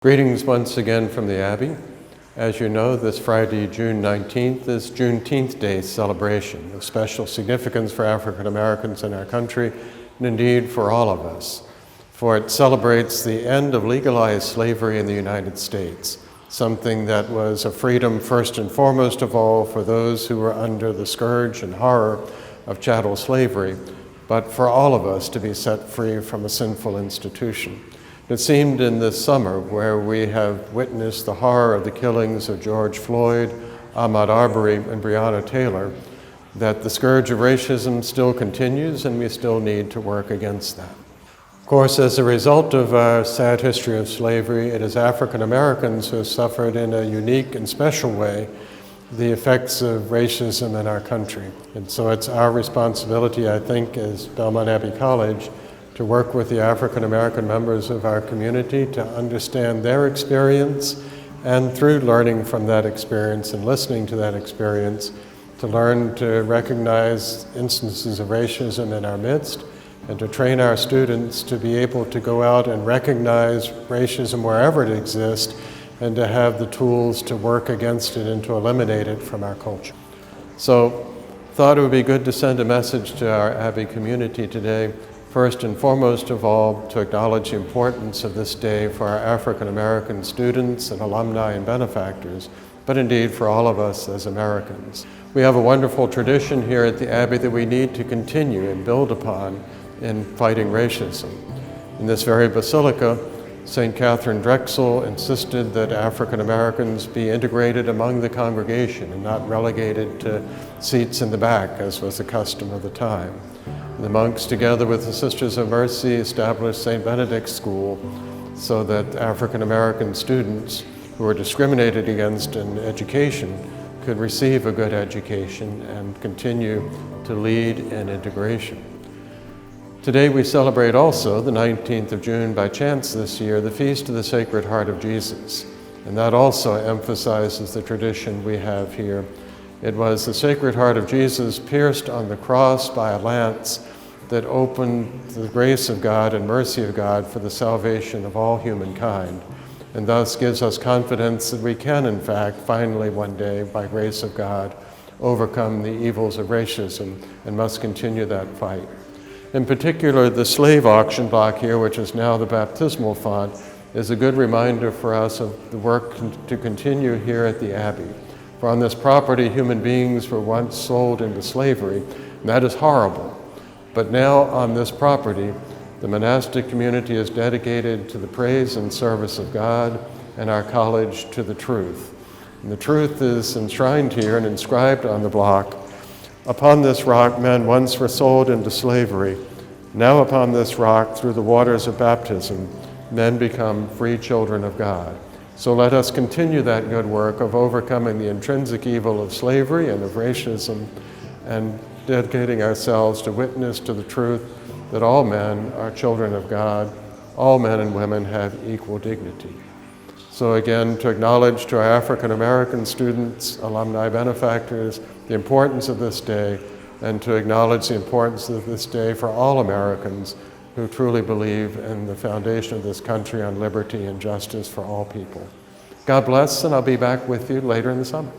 Greetings once again from the Abbey. As you know, this Friday, June 19th, is Juneteenth Day celebration of special significance for African Americans in our country, and indeed for all of us. For it celebrates the end of legalized slavery in the United States, something that was a freedom first and foremost of all for those who were under the scourge and horror of chattel slavery, but for all of us to be set free from a sinful institution. It seemed in this summer, where we have witnessed the horror of the killings of George Floyd, Ahmaud Arbery, and Breonna Taylor, that the scourge of racism still continues and we still need to work against that. Of course, as a result of our sad history of slavery, it is African Americans who have suffered in a unique and special way the effects of racism in our country. And so it's our responsibility, I think, as Belmont Abbey College, to work with the African American members of our community to understand their experience, and through learning from that experience and listening to that experience, to learn to recognize instances of racism in our midst, and to train our students to be able to go out and recognize racism wherever it exists, and to have the tools to work against it and to eliminate it from our culture. So, thought it would be good to send a message to our Abbey community today. First and foremost of all, to acknowledge the importance of this day for our African American students and alumni and benefactors, but indeed for all of us as Americans. We have a wonderful tradition here at the Abbey that we need to continue and build upon in fighting racism. In this very basilica, St. Catherine Drexel insisted that African Americans be integrated among the congregation and not relegated to seats in the back, as was the custom of the time. The monks, together with the Sisters of Mercy, established St. Benedict's School so that African American students who were discriminated against in education could receive a good education and continue to lead in integration. Today we celebrate also, the 19th of June by chance this year, the Feast of the Sacred Heart of Jesus. And that also emphasizes the tradition we have here. It was the Sacred Heart of Jesus pierced on the cross by a lance that opened the grace of God and mercy of God for the salvation of all humankind, and thus gives us confidence that we can, in fact, finally one day, by grace of God, overcome the evils of racism and must continue that fight. In particular, the slave auction block here, which is now the baptismal font, is a good reminder for us of the work to continue here at the Abbey. For on this property, human beings were once sold into slavery, and that is horrible. But now on this property, the monastic community is dedicated to the praise and service of God, and our college to the truth. And the truth is enshrined here and inscribed on the block. Upon this rock, men once were sold into slavery. Now upon this rock, through the waters of baptism, men become free children of God. So let us continue that good work of overcoming the intrinsic evil of slavery and of racism, and dedicating ourselves to witness to the truth that all men are children of God, all men and women have equal dignity. So again, to acknowledge to our African American students, alumni, benefactors, the importance of this day, and to acknowledge the importance of this day for all Americans who truly believe in the foundation of this country on liberty and justice for all people. God bless, and I'll be back with you later in the summer.